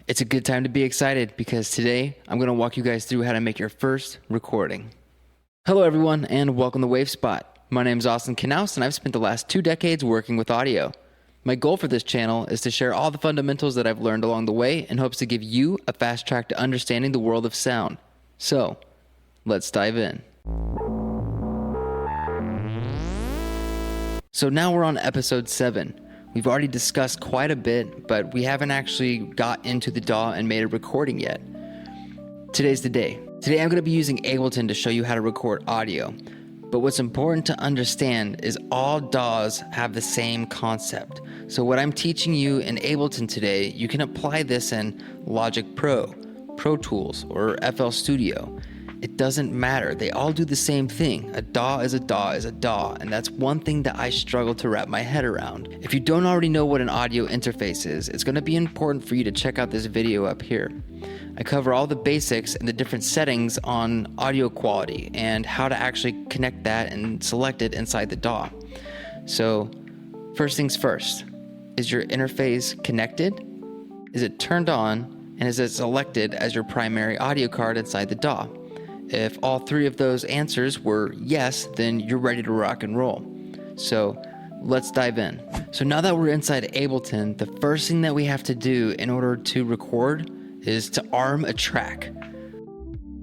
It's a good time to be excited because today I'm going to walk you guys through how to make your first recording. Hello everyone and welcome to WaveSpot. My name is Austin Knaus and I've spent the last 2 decades working with audio. My goal for this channel is to share all the fundamentals that I've learned along the way in hopes to give you a fast track to understanding the world of sound. So, let's dive in. So now we're on episode 7. We've already discussed quite a bit, but we haven't actually got into the DAW and made a recording yet. Today's the day. Today I'm going to be using Ableton to show you how to record audio. But what's important to understand is all DAWs have the same concept. So what I'm teaching you in Ableton today, you can apply this in Logic Pro, Pro Tools, or FL Studio. It doesn't matter. They all do the same thing. A DAW is a DAW is a DAW, and that's one thing that I struggle to wrap my head around. If you don't already know what an audio interface is, it's going to be important for you to check out this video up here. I cover all the basics and the different settings on audio quality and how to actually connect that and select it inside the DAW. So, first things first, is your interface connected? Is it turned on? And is it selected as your primary audio card inside the DAW? If all 3 of those answers were yes, then you're ready to rock and roll. So let's dive in. So now that we're inside Ableton, the first thing that we have to do in order to record is to arm a track.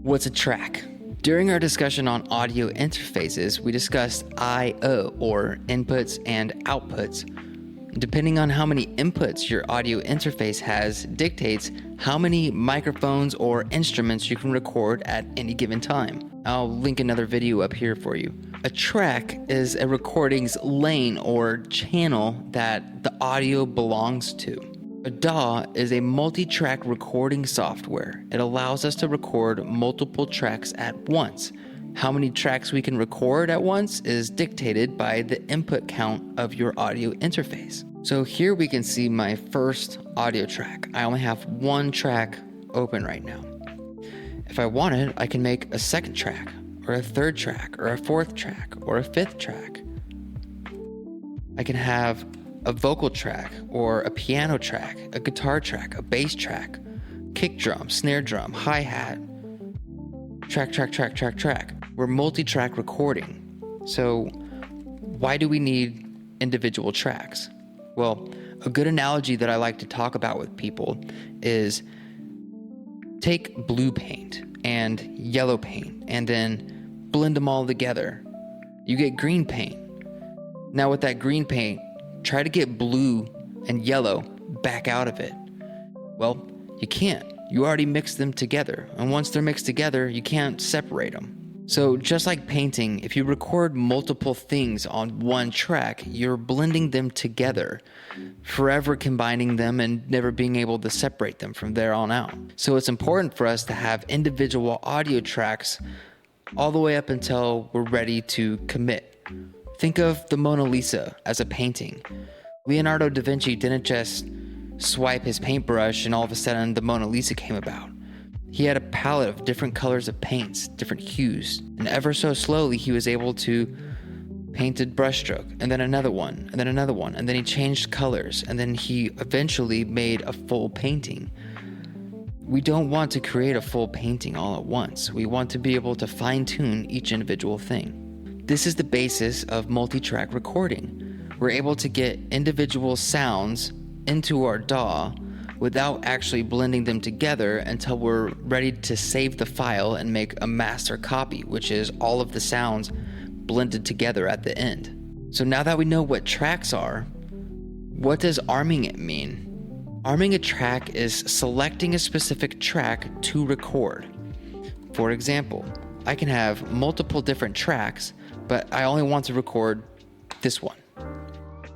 What's a track? During our discussion on audio interfaces, we discussed I/O, or inputs and outputs. Depending on how many inputs your audio interface has dictates how many microphones or instruments you can record at any given time. I'll link another video up here for you. A track is a recording's lane or channel that the audio belongs to. A DAW is a multi-track recording software. It allows us to record multiple tracks at once. How many tracks we can record at once is dictated by the input count of your audio interface. So here we can see my first audio track. I only have 1 track open right now. If I wanted, I can make a 2nd track, or a 3rd track, or a 4th track, or a 5th track. I can have a vocal track, or a piano track, a guitar track, a bass track, kick drum, snare drum, hi-hat, track. We're multi-track recording. So why do we need individual tracks? Well, a good analogy that I like to talk about with people is take blue paint and yellow paint and then blend them all together. You get green paint. Now with that green paint, try to get blue and yellow back out of it. Well, you can't. You already mixed them together. And once they're mixed together, you can't separate them. So just like painting, if you record multiple things on one track, you're blending them together, forever combining them and never being able to separate them from there on out. So it's important for us to have individual audio tracks all the way up until we're ready to commit. Think of the Mona Lisa as a painting. Leonardo da Vinci didn't just swipe his paintbrush and all of a sudden the Mona Lisa came about. He had a palette of different colors of paints, different hues, and ever so slowly he was able to paint a brushstroke, and then another one, and then another one, and then he changed colors, and then he eventually made a full painting. We don't want to create a full painting all at once. We want to be able to fine-tune each individual thing. This is the basis of multi-track recording. We're able to get individual sounds into our DAW without actually blending them together until we're ready to save the file and make a master copy, which is all of the sounds blended together at the end. So now that we know what tracks are, what does arming it mean? Arming a track is selecting a specific track to record. For example, I can have multiple different tracks, but I only want to record this one.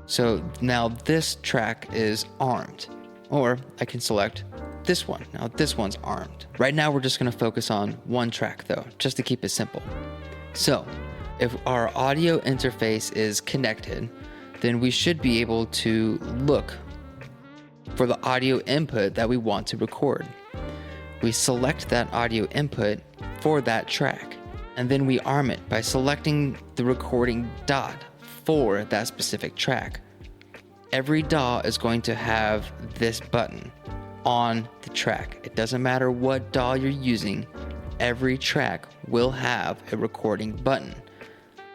So now this track is armed. Or I can select this one. Now this one's armed. Right now we're just going to focus on one track though, just to keep it simple. So if our audio interface is connected, then we should be able to look for the audio input that we want to record. We select that audio input for that track, and then we arm it by selecting the recording dot for that specific track. Every DAW is going to have this button. on the track. It doesn't matter what DAW you're using, every track will have a recording button.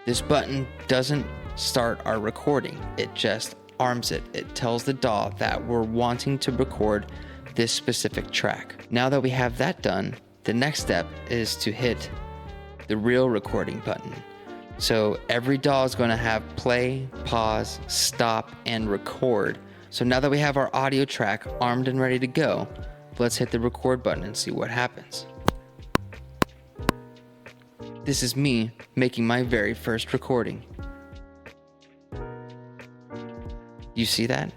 This button doesn't start our recording, it just arms it. It tells the DAW that we're wanting to record this specific track. Now that we have that done, the next step is to hit the real recording button. So every DAW is going to have play, pause, stop, and record. So now that we have our audio track armed and ready to go, let's hit the record button and see what happens. This is me making my very first recording. You see that?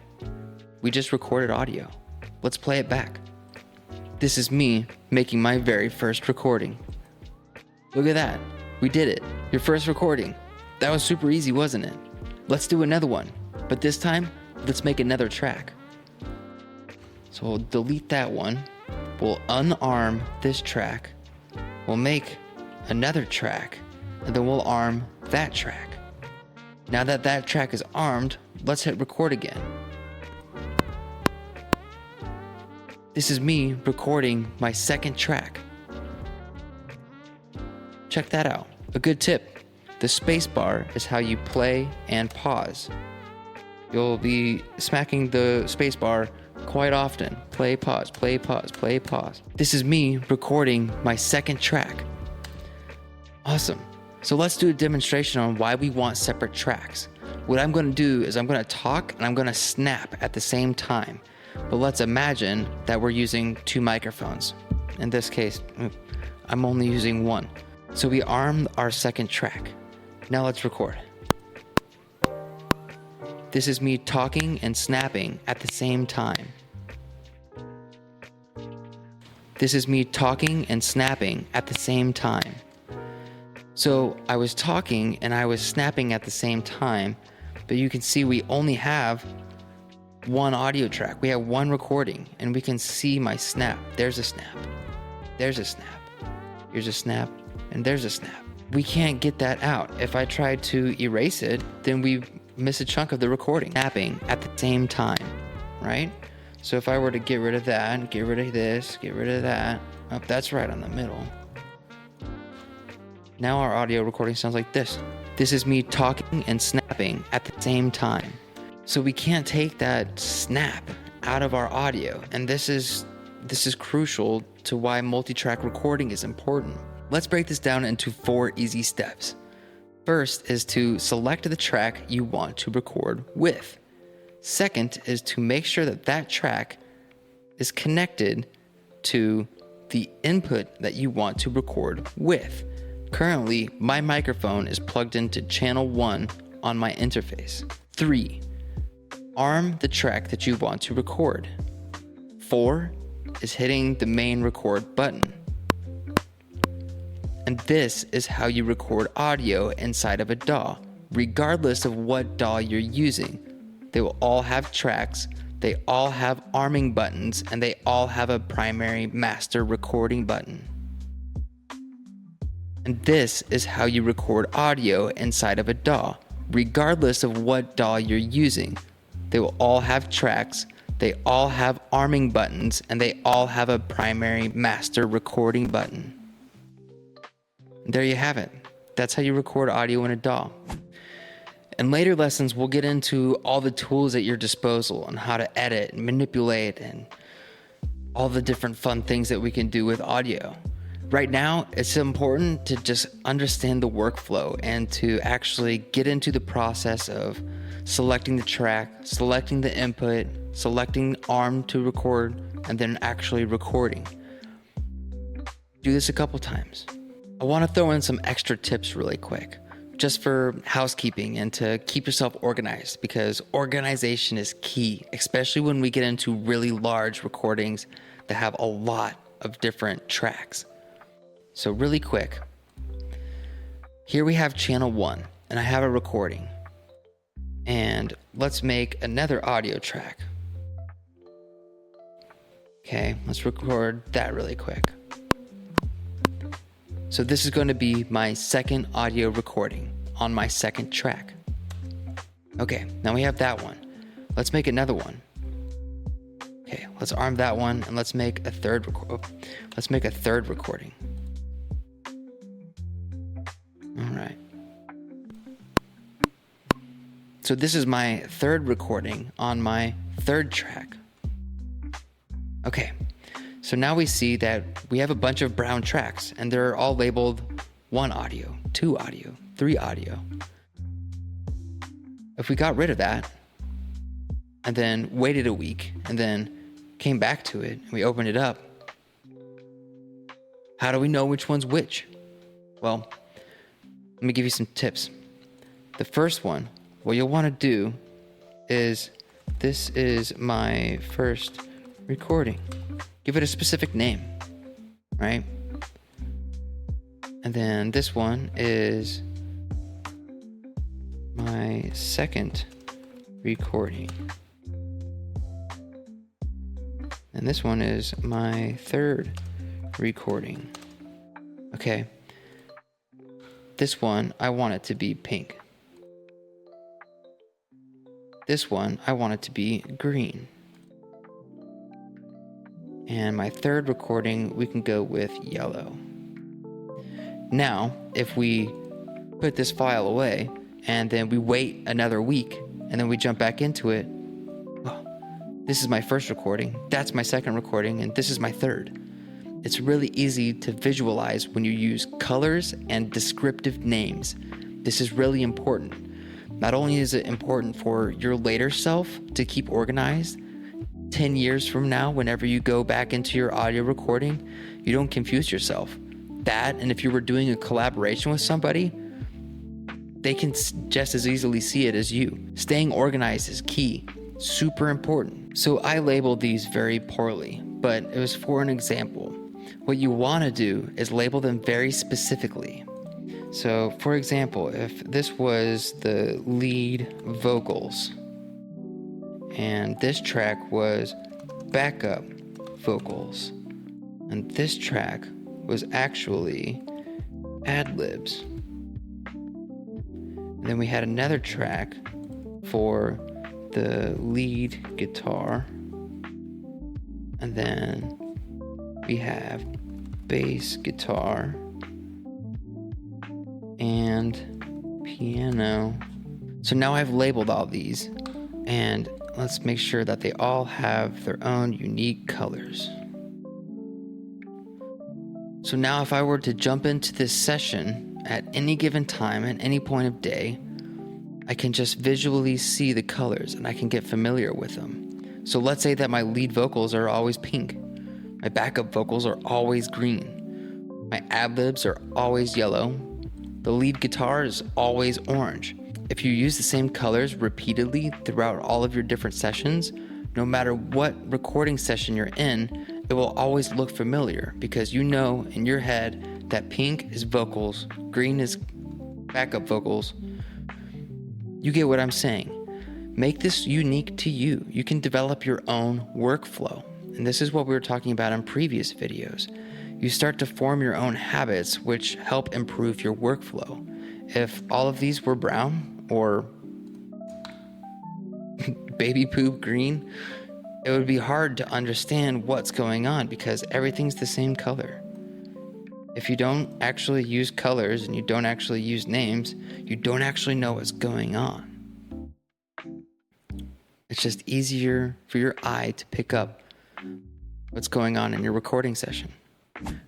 We just recorded audio. Let's play it back. This is me making my very first recording. Look at that. We did it. Your first recording. That was super easy, wasn't it? Let's do another one. But this time, let's make another track. So we'll delete that one. We'll unarm this track. We'll make another track. And then we'll arm that track. Now that that track is armed, let's hit record again. This is me recording my second track. Check that out. A good tip. The space bar is how you play and pause. You'll be smacking the space bar quite often. Play, pause, play, pause, play, pause. This is me recording my second track. Awesome. So let's do a demonstration on why we want separate tracks. What I'm going to do is I'm going to talk and I'm going to snap at the same time. But let's imagine that we're using two microphones. In this case, I'm only using one. So we arm our second track. Now let's record. This is me talking and snapping at the same time. This is me talking and snapping at the same time. So I was talking and I was snapping at the same time, but you can see we only have one audio track. We have one recording and we can see my snap. There's a snap. There's a snap. Here's a snap and there's a snap. We can't get that out. If I try to erase it, then we miss a chunk of the recording. Snapping at the same time, right? So if I were to get rid of that, get rid of this, get rid of that, oh, that's right on the middle. Now our audio recording sounds like this. This is me talking and snapping at the same time. So we can't take that snap out of our audio. And this is crucial to why multi-track recording is important. Let's break this down into 4 easy steps. First is to select the track you want to record with. Second is to make sure that that track is connected to the input that you want to record with. Currently, my microphone is plugged into channel 1 on my interface. 3, arm the track that you want to record. 4 is hitting the main record button. And this is how you record audio inside of a DAW, regardless of what DAW you're using. They will all have tracks, they all have arming buttons, and they all have a primary master recording button. And this is how you record audio inside of a DAW, regardless of what DAW you're using. They will all have tracks, they all have arming buttons, and they all have a primary master recording button. And there you have it. That's how you record audio in a DAW. In later lessons, we'll get into all the tools at your disposal on how to edit and manipulate and all the different fun things that we can do with audio. Right now, it's important to just understand the workflow and to actually get into the process of selecting the track, selecting the input, selecting arm to record, and then actually recording. Do this a couple times. I want to throw in some extra tips really quick, just for housekeeping and to keep yourself organized, because organization is key, especially when we get into really large recordings that have a lot of different tracks. So really quick, here we have channel 1 and I have a recording, and let's make another audio track. Okay, let's record that really quick. So this is going to be my second audio recording on my second track. Okay, now we have that one. Let's make another one. Okay, let's arm that one and let's make a third recording. All right. So this is my third recording on my third track. Okay, so now we see that we have a bunch of brown tracks and they're all labeled 1 audio, 2 audio, 3 audio. If we got rid of that and then waited a week and then came back to it and we opened it up, how do we know which one's which? Well, let me give you some tips. The first one, what you'll want to do is, this is my first recording. Give it a specific name, right? And then this one is my second recording. And this one is my third recording. Okay. This one, I want it to be pink. This one, I want it to be green. And my third recording, we can go with yellow. Now, if we put this file away and then we wait another week and then we jump back into it, well, this is my first recording, that's my second recording, and this is my third. It's really easy to visualize when you use colors and descriptive names. This is really important. Not only is it important for your later self to keep organized, 10 years from now, whenever you go back into your audio recording, you don't confuse yourself. That, and if you were doing a collaboration with somebody, they can just as easily see it as you. Staying organized is key, super important. So I labeled these very poorly, but it was for an example. What you want to do is label them very specifically. So, for example, if this was the lead vocals and this track was backup vocals and this track was actually ad-libs, and then we had another track for the lead guitar, and then we have bass guitar and piano. So now I've labeled all these, and let's make sure that they all have their own unique colors. So now if I were to jump into this session at any given time, at any point of day, I can just visually see the colors and I can get familiar with them. So let's say that my lead vocals are always pink. My backup vocals are always green. My ad-libs are always yellow. The lead guitar is always orange. If you use the same colors repeatedly throughout all of your different sessions, no matter what recording session you're in, it will always look familiar because you know in your head that pink is vocals, green is backup vocals. You get what I'm saying. Make this unique to you. You can develop your own workflow. And this is what we were talking about in previous videos. You start to form your own habits, which help improve your workflow. If all of these were brown or baby poop green, it would be hard to understand what's going on because everything's the same color. If you don't actually use colors and you don't actually use names, you don't actually know what's going on. It's just easier for your eye to pick up what's going on in your recording session.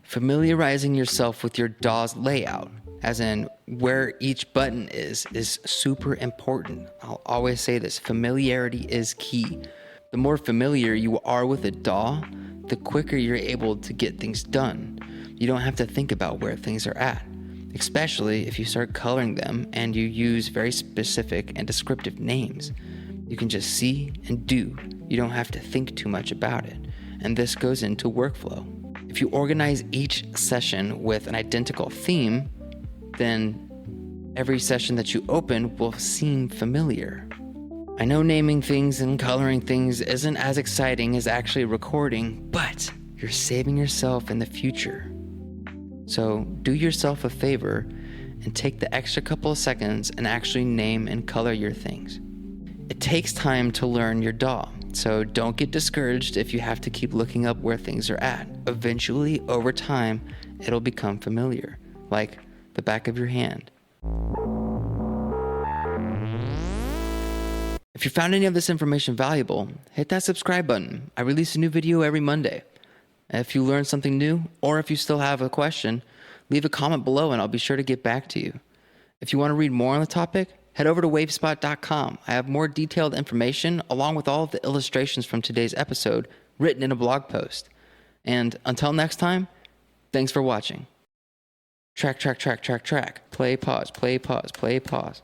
Familiarizing yourself with your DAW's layout, as in where each button is super important. I'll always say this, familiarity is key. The more familiar you are with a DAW, the quicker you're able to get things done. You don't have to think about where things are at, especially if you start coloring them and you use very specific and descriptive names. You can just see and do. You don't have to think too much about it. And this goes into workflow. If you organize each session with an identical theme, then every session that you open will seem familiar. I know naming things and coloring things isn't as exciting as actually recording, but you're saving yourself in the future. So do yourself a favor and take the extra couple of seconds and actually name and color your things. It takes time to learn your DAW. So don't get discouraged if you have to keep looking up where things are at. Eventually, over time, it'll become familiar, like the back of your hand. If you found any of this information valuable, hit that subscribe button. I release a new video every Monday. If you learned something new, or if you still have a question, leave a comment below and I'll be sure to get back to you. If you want to read more on the topic, head over to wavespot.com. I have more detailed information along with all of the illustrations from today's episode written in a blog post. And until next time, thanks for watching. Track. Play, pause, play, pause, play, pause.